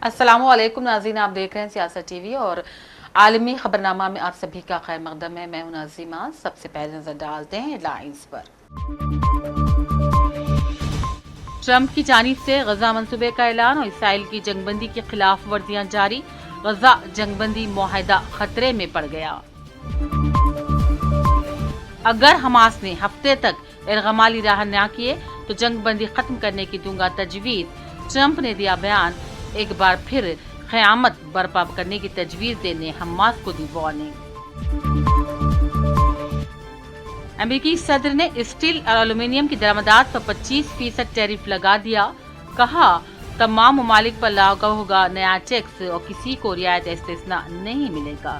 अस्सलामुअलैकुम नाज़रीन, आप देख रहे हैं सियासत टीवी और आलमी खबरनामा में आप सभी का खैर मकदम है। मैं हूं नाज़िमा। सबसे पहले नजर डालते हैं हेडलाइंस पर। ट्रंप की जानिब से गजा मंसूबे का ऐलान और इसराइल की जंगबंदी की खिलाफ वर्जियां जारी। गजा जंगबंदी मुआहदा खतरे में पड़ गया। अगर हमास ने हफ्ते तक इरगमाली राह न किए तो जंगबंदी खत्म करने की दूंगा तजवीज। ट्रंप ने दिया बयान। एक बार फिर क़यामत बर्पा करने की तजवीज देने हमास को दी वार्निंग। अमेरिकी सदर ने स्टील और एल्यूमीनियम की दरामदात पर 25% टैरिफ लगा दिया। कहा तमाम ममालिक पर लागू होगा नया टैक्स और किसी को रियायत इस्तिस्ना नहीं मिलेगा।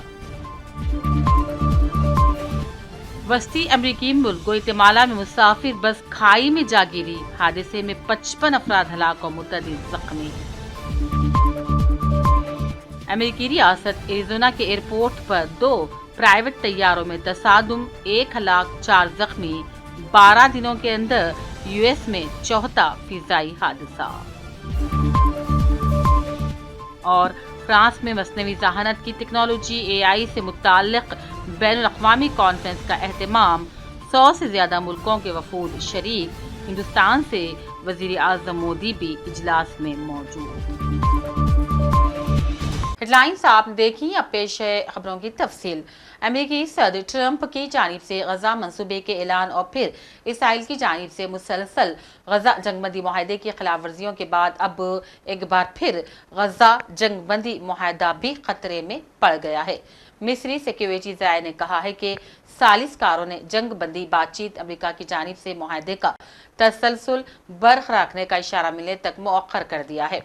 वस्ती अमरीकी मुल्क ग्वाटेमाला में मुसाफिर बस खाई में जा गिरी। हादसे में 55 अफराद हलाक और मुतअद्दिद जख्मी। अमेरिकी रियासत एरिज़ोना के एयरपोर्ट पर 2 प्राइवेट तैयारों में तसादुम, 1 हलाक 4 जख्मी। 12 दिनों के अंदर यूएस में चौथा फिजाई हादसा। और फ्रांस में मसनवी ज़हानत की टेक्नोलॉजी AI से मुताल्लिक बैनुल-अक़वामी कॉन्फ्रेंस का एहतमाम। 100 से ज्यादा मुल्कों के वफूद शरीक। हिंदुस्तान से वज़ीर आज़म मोदी भी इजलास में मौजूद। हेडलाइंस आपने देखी। अब पेश है खबरों की तफसील। अमेरिकी सदर ट्रंप की जानिब से गजा मंसूबे के ऐलान और फिर इसराइल की जानिब से मुसलसल गजा जंगबंदी मुआहदे की खिलाफ वर्जियों के बाद अब एक बार फिर गजा जंगबंदी मुआहदा भी खतरे में पड़ गया है। मिस्री सिक्योरिटी ज़राए ने कहा है कि सालिसकारों ने जंगबंदी बातचीत अमेरिका की जानिब से मुआहदे का तसलसल बरकरार रखने का इशारा मिलने तक मौखर कर दिया है।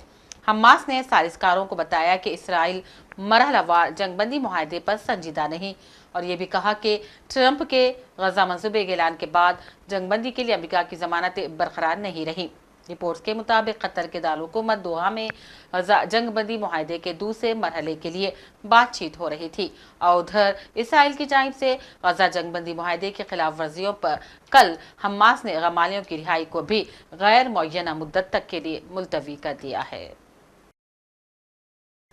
हमास ने सालिसकारों को बताया कि इसराइल मरहलावार जंगबंदी मुआहदे पर संजीदा नहीं और ये भी कहा कि ट्रंप के गजा मंसूबे के ऐलान के बाद जंगबंदी के लिए अमेरिका की जमानतें बरकरार नहीं रही। रिपोर्ट्स के मुताबिक कतर के दारुल-हुकूमत दोहा में गजा जंगबंदी मुआहदे के दूसरे मरहले के लिए बातचीत हो रही थी और उधर इसराइल की जानिब से गजा जंगबंदी मुआहदे की खिलाफ वर्जियों पर कल हमास ने गमालियों की रिहाई को भी गैर मुअय्यना मुद्दत तक के लिए मुलतवी कर दिया है।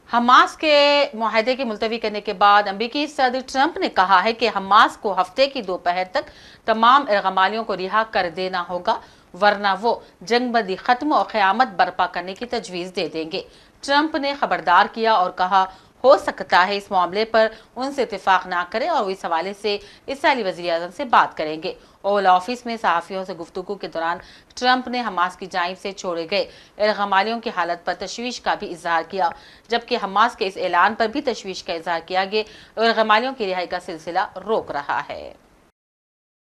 हमास के मुआहदे के मुलतवी करने के बाद अमेरिकी सदर ट्रंप ने कहा है कि हमास को हफ्ते की दोपहर तक तमाम इरगमालियों को रिहा कर देना होगा, वरना वो जंगबंदी खत्म और क़यामत बर्पा करने की तजवीज़ दे देंगे। ट्रंप ने खबरदार किया और कहा हो सकता है इस मामले पर उनसे इत्तेफाक ना करें और इस हवाले से इसराइली वज़ीर आज़म से बात करेंगे। ओवल ऑफिस में सहाफ़ियों से गुफ्तगू के दौरान ट्रंप ने हमास की जानिब से छोड़े गए इरगमालियों की हालत पर तशवीश का भी इजहार किया, जबकि हमास के इस ऐलान पर भी तशवीश का इजहार किया कि इरगमालियों की रिहाई का सिलसिला रोक रहा है।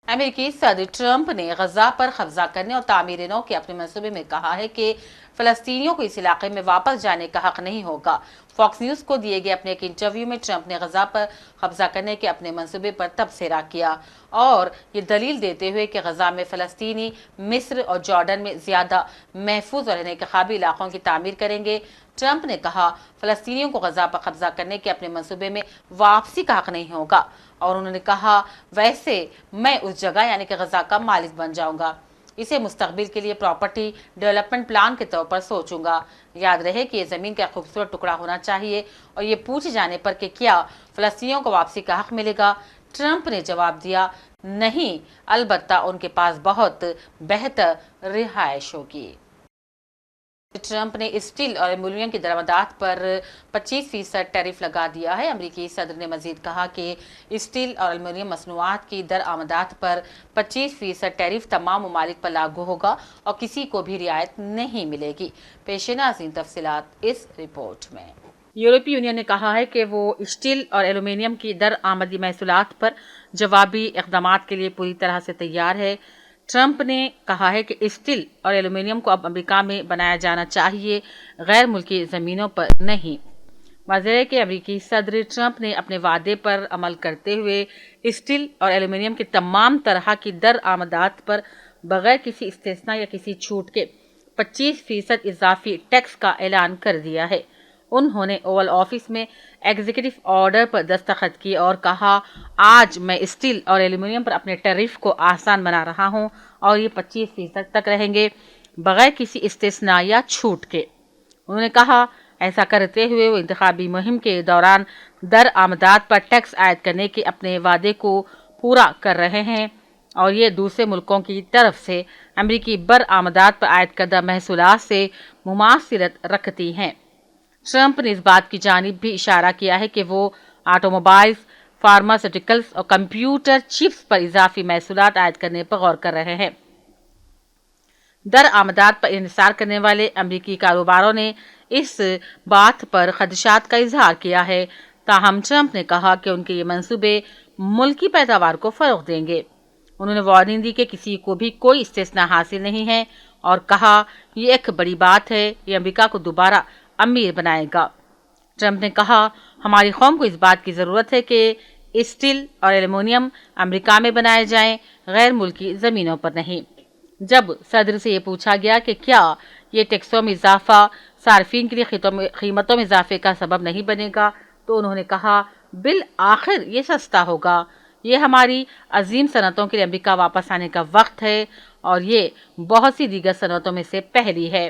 अमेरिकी सदर ट्रंप ने गजा पर कब्जा करने और तामीर नौ के अपने मंसूबे में कहा है कि फ़लस्तीनियों को इस इलाके में वापस जाने का हक नहीं होगा। फॉक्स न्यूज़ को दिए गए अपने एक इंटरव्यू में ट्रंप ने गजा पर कब्जा करने के अपने मंसूबे पर तबसरा किया और ये दलील देते हुए कि गजा में फ़लस्तीनी मिस्र और जॉर्डन में ज़्यादा महफूज और रहने के काबिल इलाकों की तामीर करेंगे। ट्रंप ने कहा फ़लस्तीनियों को गजा पर कब्जा करने के अपने मंसूबे में वापसी का हक नहीं होगा और उन्होंने कहा वैसे मैं उस जगह यानी कि गजा का मालिक बन जाऊंगा, इसे मुस्तकबिल के लिए प्रॉपर्टी डेवलपमेंट प्लान के तौर पर सोचूंगा। याद रहे कि ये ज़मीन का खूबसूरत टुकड़ा होना चाहिए और ये पूछे जाने पर कि क्या फ़लस्तीनियों को वापसी का हक मिलेगा, ट्रंप ने जवाब दिया नहीं, अलबत्ता उनके पास बहुत बेहतर रिहाइश होगी। ट्रंप ने स्टील और एल्यूमीनियम की दरामदात पर 25% टैरिफ लगा दिया है। अमेरिकी सदर ने मजीद कहा कि स्टील और एल्यूमीनियम मसनूआत की दरामदात पर 25% टैरिफ तमाम ममालिक पर लागू होगा और किसी को भी रियायत नहीं मिलेगी। पेशेनाज़ीन तफसीलात इस रिपोर्ट में। यूरोपीय यूनियन ने कहा है कि वो स्टील और एल्यूमीनियम की दरआमदी महसूलात पर जवाबी इक़दामात के लिए पूरी तरह से तैयार है। ट्रंप ने कहा है कि स्टील और एल्यूमीनियम को अब अमेरिका में बनाया जाना चाहिए, गैर मुल्की ज़मीनों पर नहीं। वाज़ेह है कि अमेरिकी सदर ट्रंप ने अपने वादे पर अमल करते हुए स्टील और एल्यूमीनियम की तमाम तरह की दरआमदात पर बगैर किसी इस्तिस्ना या किसी छूट के 25% इजाफी टैक्स का ऐलान कर दिया है। उन्होंने ओवल ऑफिस में एग्जीक्यूटिव ऑर्डर पर दस्तखत किए और कहा आज मैं स्टील और एल्यूमीनियम पर अपने टैरिफ को आसान बना रहा हूं और ये 25% तक रहेंगे बगैर किसी इस्तिस्ना या छूट के। उन्होंने कहा ऐसा करते हुए वो इंतखाबी मुहिम के दौरान दरआमदात पर टैक्स आयद करने के अपने वादे को पूरा कर रहे हैं और ये दूसरे मुल्कों की तरफ से अमरीकी बरआमदात पर आयद करदा महसूलात से मुमासिलत रखती हैं। ट्रंप ने इस बात की जानिब भी इशारा किया है कि वो ऑटोमोबाइल्स, फार्मास्यूटिकल्स और कंप्यूटर चिप्स पर इजाफी महसूलात आयद करने पर गौर कर रहे हैं। दरआमदात पर इन्हिसार करने वाले अमरीकी कारोबारों ने इस बात पर खदशात का इजहार किया है। ताहम ट्रंप ने कहा कि उनके ये मंसूबे मुल्की पैदावार को फरोग देंगे। उन्होंने वार्निंग दी कि किसी को भी कोई इस्तेस्ना हासिल नहीं है और कहा ये एक बड़ी बात है, ये अमेरिका को दोबारा अमीर बनाएगा। ट्रंप ने कहा हमारी कौम को इस बात की ज़रूरत है कि स्टील और एल्युमिनियम अमेरिका में बनाए जाएं, गैर मुल्की ज़मीनों पर नहीं। जब सदर से ये पूछा गया कि क्या ये टैक्सों में इजाफा सार्फिन के लिए कीमतों में इजाफे का सबब नहीं बनेगा, तो उन्होंने कहा बिल आखिर ये सस्ता होगा। ये हमारी अजीम सनतों के लिए अमेरिका वापस आने का वक्त है और ये बहुत सी दीगर सनतों में से पहली है।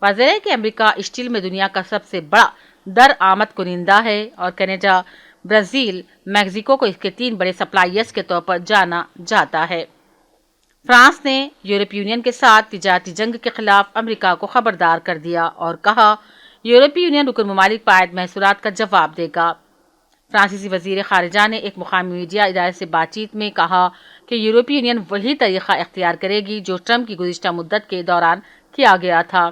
वाज़ेह है कि अमेरिका स्टील में दुनिया का सबसे बड़ा दरआमद कुनिंदा है और कनाडा, ब्राज़ील, मैक्सिको को इसके 3 बड़े सप्लायर्स के तौर पर जाना जाता है। फ्रांस ने यूरोपीय यूनियन के साथ तिजारती जंग के खिलाफ अमेरिका को खबरदार कर दिया और कहा यूरोपीय यूनियन रुकन ममालिक पर आयद महसूलात का जवाब देगा। फ्रांसीसी वजीर खारिजा ने एक मुकामी मीडिया इदारे से बातचीत में कहा कि यूरोपीय यूनियन वही तरीका इख्तियार करेगी जो ट्रंप की गुज़िश्ता मुद्दत के दौरान किया गया था।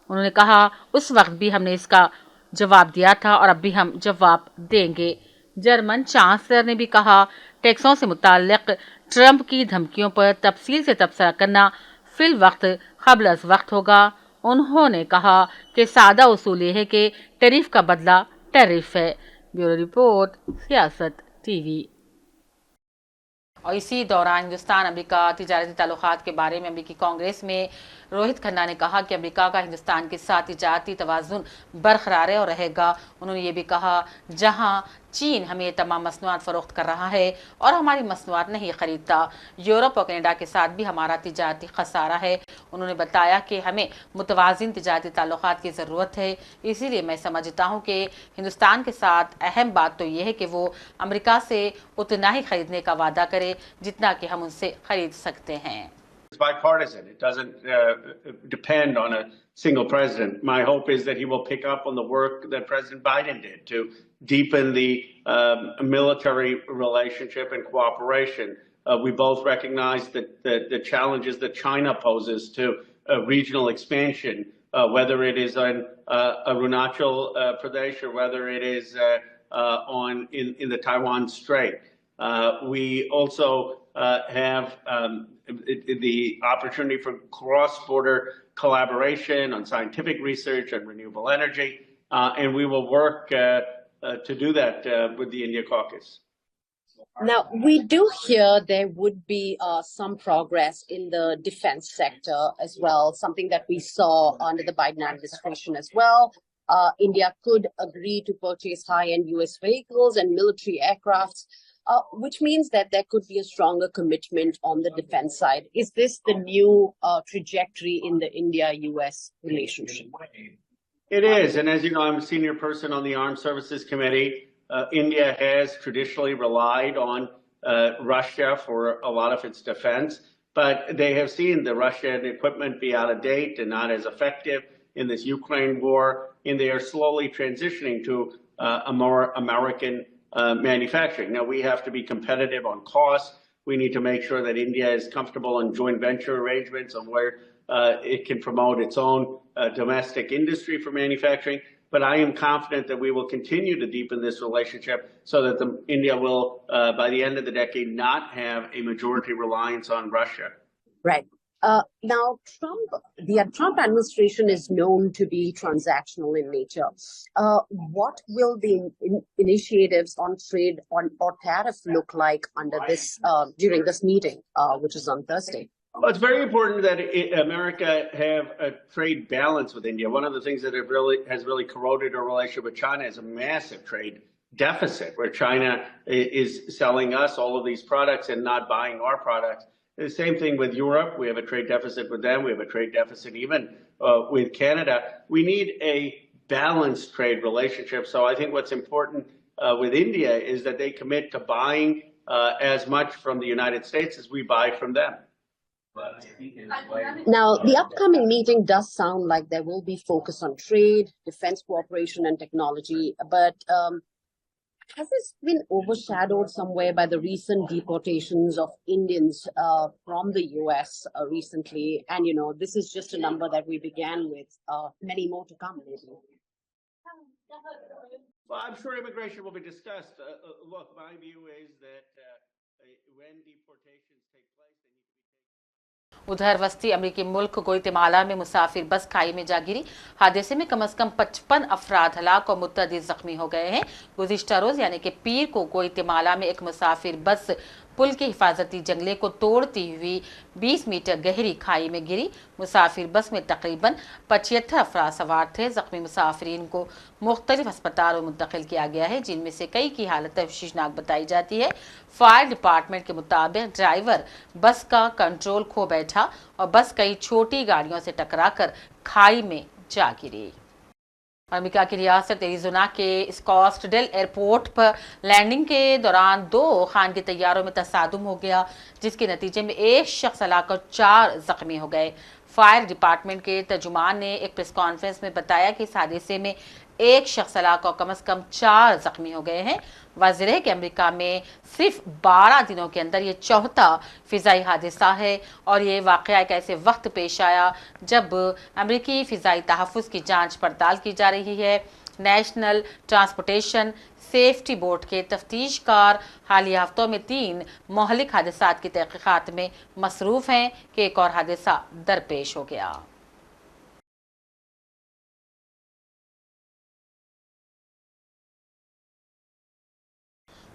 उन्होंने कहा उस वक्त भी हमने इसका जवाब दिया था और अब भी हम जवाब देंगे। जर्मन चांसलर ने भी कहा टैक्सों से मुताल्लिक ट्रंप की धमकियों पर तफसील से तबसरा करना फिल वक्त क़ब्ल अज़ वक्त होगा। उन्होंने कहा कि सादा उसूल ये है कि टैरिफ का बदला टैरिफ है। ब्यूरो रिपोर्ट, सियासत टीवी। और इसी दौरान हिंदुस्तान अमेरिका तिजारती ताल्लुकात के बारे में अमेरिकी कांग्रेस में रोहित खन्ना ने कहा कि अमेरिका का हिंदुस्तान के साथ तिजारती तवाज़ुन बरकरार है और रहेगा। उन्होंने ये भी कहा जहां चीन हमें तमाम मसनूआत फ़रोख्त कर रहा है और हमारी मसनूआत नहीं ख़रीदता, यूरोप और कनाडा के साथ भी हमारा तिजारती खसारा है। उन्होंने बताया कि हमें मुतवाज़िन तिजारती ताल्लुकात की ज़रूरत है, इसीलिए मैं समझता हूँ कि हिंदुस्तान के साथ अहम बात तो ये है कि वो अमेरिका से उतना ही खरीदने का वादा करे जितना कि हम उनसे खरीद सकते हैं। It's bipartisan. It doesn't depend on a single president. My hope is that he will pick up on the work that President Biden did to deepen the military relationship and cooperation. We both recognize that the challenges that China poses to regional expansion, whether it is on Arunachal Pradesh or whether it is in the Taiwan Strait. We also have the opportunity for cross-border collaboration on scientific research and renewable energy, and we will work to do that with the India Caucus. Now, we do hear there would be some progress in the defense sector as well, something that we saw under the Biden administration as well. India could agree to purchase high-end U.S. vehicles and military aircrafts, which means that there could be a stronger commitment on the defense side. Is this the new trajectory in the India-U.S. relationship? It is, and as you know, I'm a senior person on the Armed Services Committee. India has traditionally relied on Russia for a lot of its defense, but they have seen the Russian equipment be out of date and not as effective in this Ukraine war, and they are slowly transitioning to a more American manufacturing. Now, we have to be competitive on cost. We need to make sure that India is comfortable in joint venture arrangements on where it can promote its own domestic industry for manufacturing. But I am confident that we will continue to deepen this relationship so that India will, by the end of the decade, not have a majority reliance on Russia. Right. Now, the Trump administration is known to be transactional in nature. What will the initiatives on trade or tariff look like under this during this meeting, which is on Thursday? Well, it's very important that America have a trade balance with India. One of the things that has really corroded our relationship with China is a massive trade deficit, where China is selling us all of these products and not buying our products. The same thing with Europe. We have a trade deficit with them. We have a trade deficit even with Canada. We need a balanced trade relationship. So I think what's important with India is that they commit to buying as much from the United States as we buy from them. Now, the upcoming meeting does sound like there will be focus on trade, defense cooperation, and technology, but has this been overshadowed somewhere by the recent deportations of Indians from the US recently? And, this is just a number that we began with, many more to come, maybe. Well, I'm sure immigration will be discussed. Look, my view is that when deportations take place, they need to be taken. उधर वस्ती अमरीकी मुल्क Guatemala में मुसाफिर बस खाई में जा गिरी। हादसे में कम से कम 55 अफराद हलाक और मुतअद्दिद जख्मी हो गए हैं। गुज़िश्ता रोज यानी कि पीर को ग्वाटेमाला में एक मुसाफिर बस पुल के हिफाजती जंगले को तोड़ती हुई 20 मीटर गहरी खाई में गिरी। मुसाफिर बस में तकरीबन 75 अफराद सवार थे। जख्मी मुसाफिरीन को मुख्तलिफ अस्पतालों में मुंतकिल किया गया है, जिनमें से कई की हालत तशवीशनाक बताई जाती है। फायर डिपार्टमेंट के मुताबिक ड्राइवर बस का कंट्रोल खो बैठा और बस कई छोटी गाड़ियों से टकराकर खाई में जा गिरी। अमेरिका की रियासत एरिज़ोना के स्कॉट्सडेल एयरपोर्ट पर लैंडिंग के दौरान 2 खानगी तैयारों में तसादुम हो गया, जिसके नतीजे में एक शख्स हलाक और 4 जख्मी हो गए। फायर डिपार्टमेंट के तर्जुमान ने एक प्रेस कॉन्फ्रेंस में बताया कि इस हादसे में एक शख्स हलाक और कम से कम 4 जख्मी हो गए हैं। वाज़ेह है कि अमेरिका में सिर्फ 12 दिनों के अंदर ये चौथा फिजाई हादसा है और ये वाक़या एक ऐसे वक्त पेश आया जब अमेरिकी फिजाई तहफ़्फ़ुज़ की जांच पड़ताल की जा रही है। नेशनल ट्रांसपोर्टेशन सेफ्टी बोर्ड के तफ्तीशकार हालिया हफ्तों में 3 मोहलिक हादसात की तहक़ीक़ात में मसरूफ़ हैं कि एक और हादसा दरपेश हो गया।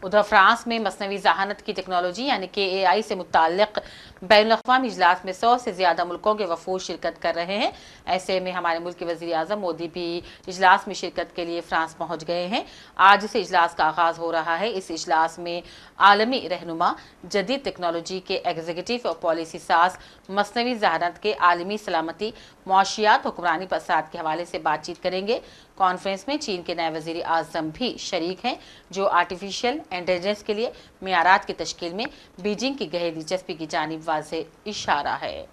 उधर फ्रांस में मसनवी ज़हानत की टेक्नोलॉजी यानी कि AI से मुताल्लिक़ बैनुल-अक़वामी इजलास में 100 से ज़्यादा मुल्कों के वफ़ूद शिरकत कर रहे हैं। ऐसे में हमारे मुल्क के वज़ीर आज़म मोदी भी इजलास में शिरकत के लिए फ्रांस पहुँच गए हैं। आज से इजलास का आगाज़ हो रहा है। इस इजलास में आलमी रहनुमा जदीद टेक्नोलॉजी के एग्जीक्यूटिव और पॉलिसी साज मसनवी ज़हानत के आलमी सलामती, मुआशियात, हुक्मरानी फसाद के हवाले से बातचीत करेंगे। कॉन्फ्रेंस में चीन के नए वज़ीर आज़म भी शरीक हैं, जो आर्टिफिशियल इंटेलिजेंस के लिए मियारात की तश्कील में बीजिंग की गहरी दिलचस्पी की जानिब वाज़ेह इशारा है।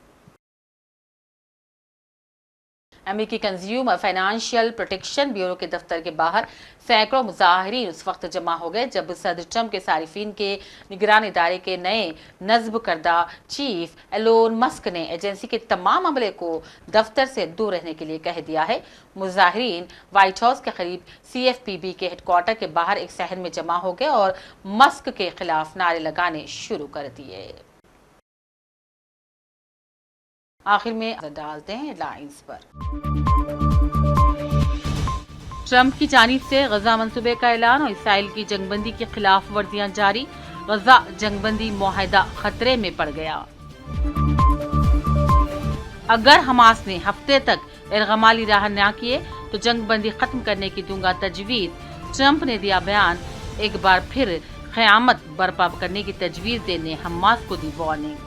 अमेरिकी कंज्यूमर फाइनेंशियल प्रोटेक्शन ब्यूरो के दफ्तर के बाहर सैकड़ों मुजाहिरीन उस वक्त जमा हो गए जब सदर ट्रंप के सारिफीन के निगरान इदारे के नए नस्ब करदा चीफ एलोन मस्क ने एजेंसी के तमाम अमले को दफ्तर से दूर रहने के लिए कह दिया है। मुजाहिरीन व्हाइट हाउस के करीब CFPB के हेडक्वार्टर के बाहर एक सहन में जमा हो गए और मस्क के खिलाफ नारे लगाने शुरू कर दिए। आखिर में नजर डालते हैं हेडलाइंस पर। ट्रंप की जानिब से गजा मंसूबे का ऐलान और इसराइल की जंगबंदी की खिलाफ वर्जियां जारी। गजा जंगबंदी मुआहिदा खतरे में पड़ गया। अगर हमास ने हफ्ते तक इरगमाली राह न किए तो जंगबंदी खत्म करने की दूंगा तजवीज। ट्रंप ने दिया बयान। एक बार फिर क़यामत बर्पा करने की तजवीज देने हमास को दी वार्निंग।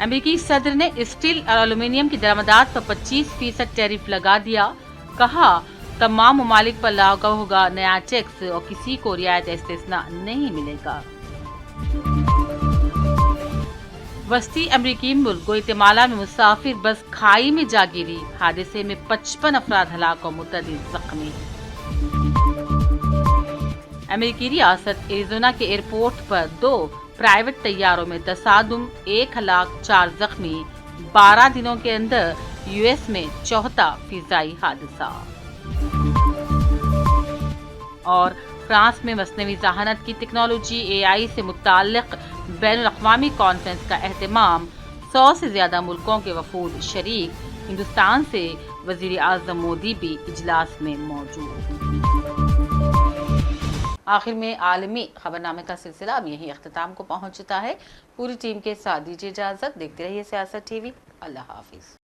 अमेरिकी सदर ने स्टील और एल्यूमीनियम की दरामदात पर 25% टैरिफ लगा दिया। कहा तमाम ममालिक पर लागू होगा नया टैक्स और किसी को रियायत इस्तिस्ना नहीं मिलेगा। वस्ती अमेरिकी मुल्क ग्वाटेमाला में मुसाफिर बस खाई में जा गिरी। हादसे में 55 अफराद हलाक और मुतअद्दिद जख्मी। अमेरिकी रियासत एरिज़ोना के एयरपोर्ट पर 2 प्राइवेट तैयारों में तसादुम, 1 हलाक 4 जख्मी। 12 दिनों के अंदर US में चौथा फिजाई हादसा। और फ्रांस में मसनवी ज़हानत की टेक्नोलॉजी AI से मुताल्लिक़ बैनुल-अक़वामी कॉन्फ्रेंस का एहतमाम। 100 से ज्यादा मुल्कों के वफूद शरीक। हिंदुस्तान से वज़ीर आज़म मोदी भी इजलास में मौजूद। आखिर में आलमी खबरनामे का सिलसिला अब यही अख्तिताम को पहुंचता है। पूरी टीम के साथ दीजिए इजाजत। देखते रहिए सियासत TV। अल्लाह हाफिज।